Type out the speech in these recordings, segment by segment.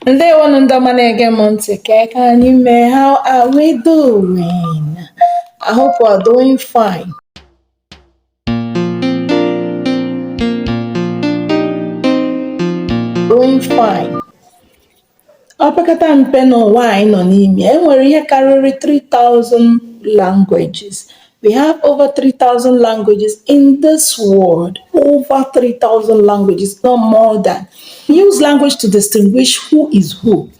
And they want to manage Monte Can you may how are we doing? I hope we're doing fine. Doing fine. Opekata mpe n'ụwa anyị nọ n'ime enwere ihe karịrị 3,000 languages. We have over 3,000 languages in this world. Over 3,000 languages, not more than. We use language to distinguish who is who.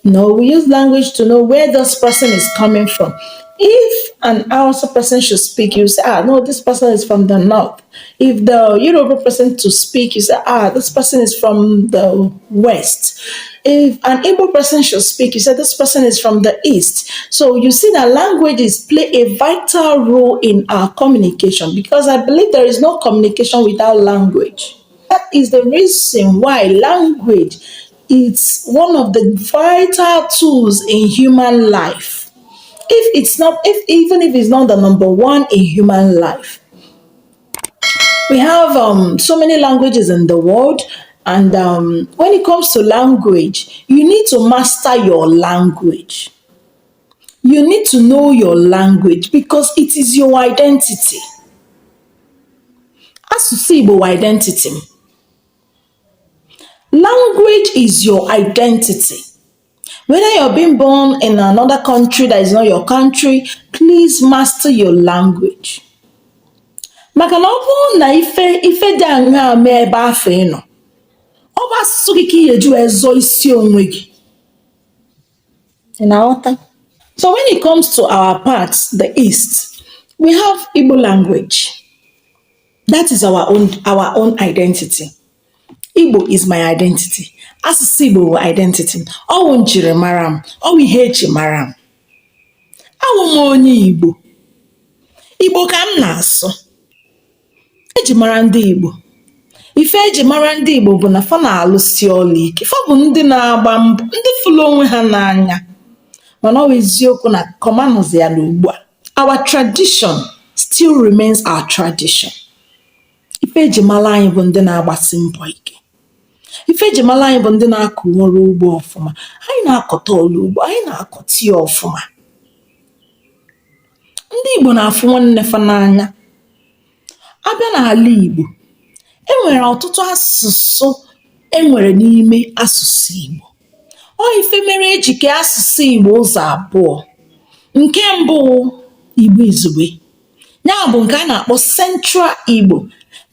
No, we use language to know where this person is coming from. If an Hausa person should speak, you say, no, this person is from the north. If the Yoruba person to speak, you say, this person is from the west. If an Igbo person should speak, you say, this person is from the east. So you see that languages play a vital role in our communication because I believe there is no communication without language. That is the reason why language is one of the vital tools in human life. If it's not, if even if it's not the number one in human life, we have so many languages in the world, and when it comes to language, you need to master your language. You need to know your language because it is your identity. Asụsụ Igbo identity. Language is your identity. Whether you're being born in another country that is not your country, please master your language. Maka na ọ bụrụ na ife dị aṅaa mee ebe afọ ị nọ, ọ bụ asụsụ gị ka ị ga-eji wee zọọ isi onwe gị. Ị na-aghọta? So when it comes to our parts, the East, we have Igbo language. That is our own identity. Igbo is my identity. Asụsụ Igbo bụ identity. Ọ wụ njirimara m. Ọ wụ ihe eji mara m. Awụ m onye Igbo. Igbo ka m na-asụ. Eji mara ndị Igbo. Ife eji mara ndị Igbo bụ na fa na-alụsi ọlụ ike. Fa bụ ndị na-agba mbọ, ndị fụlụ onwe ha n'anya. Mana ọ bụ eziokwu na kọmanụzi ya n'ugbu a. Our tradition still remains our tradition. Ife eji mara anyị bụ ndị na-agbasi mbọ ike. Ife eji mara anyị bụ ndị na-akọ ọrụ ugbo ọfụma. Anyị na-akọta ọrụ ugbo, anyị na-akọta ya ọfụma. Ndị Igbo na-afụ nwanne fa n'anya. Abịa n'ala Igbo, enwere ọtụtụ asụsụ enwere n'ime asụsụ Igbo. Ọ ife mere eji kee asụsụ Igbo ụzọ abụọ. Nke mbụ Igbo izugbe. Ya bụ nke a na-akpọ Central Igbo.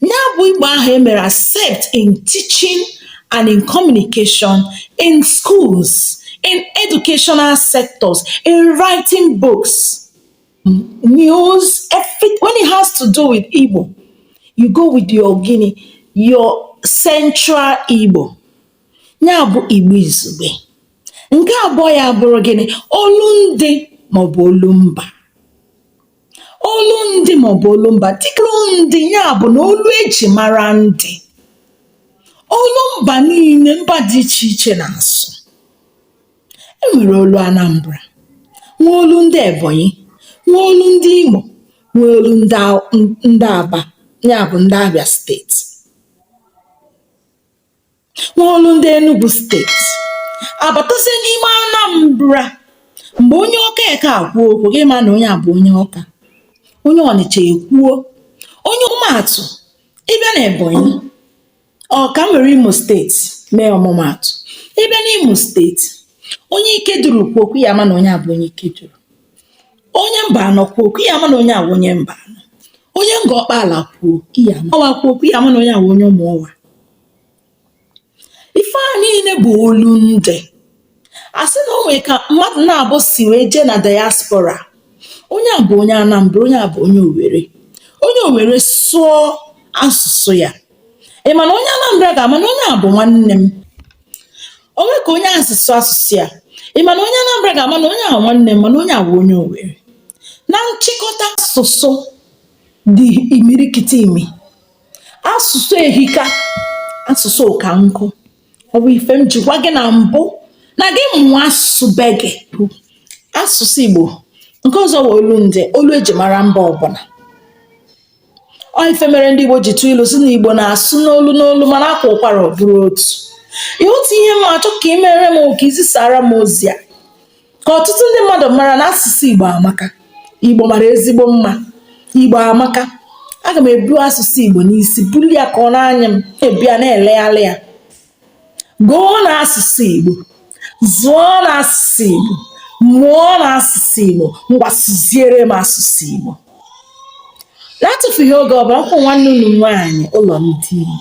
Ya bụ Igbo ahụ emere accept in teaching and in communication, in schools, in educational sectors, in writing books, news, everything. When it has to do with Igbo, you go with your your Central Igbo. Ya bụ Igbo izugbe. Nke abụọ ya bụrụ gịnị? Olundị maọbụ olumba. Olu ndị maọbụ olumba. Dịka ndị ya bụ na olu eji mara ndị. Olu mba niile, mba dị iche iche na-asụ. Enwere olu Anambra, nwee olu ndị Ebonyi, nwee olu ndị Imo, nwee olu ndị Aba, ya bụ ndị Abia steeti. Nwee olu ndị Enugu steeti. Abatazie n'ime Anambra, mgbe onye Ọka eke akwuo okwu, gị ma na onye a bụ onye Ọka. Onye Ọnịcha ekwuo. Onye ọmụmaatụ, ịbịa na Ebonyi, ka m were Imo steeti mee ọmụmaatụ. Ịbịa n'Imo steeti, onye Ikeduru kwuo okwu, ya ama na onye a bụ onye Ikeduru. Onye Mbanọ kwuo okwu, ya ama na onye a bụ onye Mbanọ. Onye Ngọkpala kwuo okwu, ya ama. Ọwa kwuo okwu, ya ama na onye a bụ onye Ụmụọwa. Ife a niile bụ olu ndị. Asị na o nwere ka mmadụ na-abụ si wee jee na diaspora. Onye a bụ onye Anambra, onye a bụ onye Owerri. Onye Owerri sụọ asụsụ ya. Ị ma na onye Anambra ga-ama na onye a bụ nwanne m. Onwe ka onye asụsụ asụsụ ya. Ị ma na onye Anambra ga-ama na onye a nwanne m, mana onye a bụ onye Owerri. Na nchịkọta asụsụ dị imirikiti imi. Asụsụ ehika, asụsụ ụka nkụ. Ọ bụ ife m jikwa gị na mbụ na gị mụọ asụsụ be gị bụ asụsụ Igbo. Nke ọzọ bụ olu ndị, olu eji mara mba ọbụla. Ọ ife mere ndị Igbo ji tụọ ilu sị na Igbo na-asụ n'olu n'olu mana akwa ụkwara ọ bụrụ otu. ihe otu ihe m achọ ka ị mere m ka izisara m ozi a ka ọtụtụ ndị mmadụ mara na asụsụ Igbo amaka. Igbo mara ezigbo mma. Igbo amaka. Aga m ebu asụsụ Igbo n'isi buli ya ka ọ na-anya m ebia na-elegharị ya. Gụọ n'asụsụ Igbo, zụọ n'asụsụ Igbo, mụọ n'asụsụ Igbo, ngwa sụziere m asụsụ Igbo. Na-atụfughị oge ọbụla, nkwụ nwanne unu nwaanyị ụlọ ndị Igbo.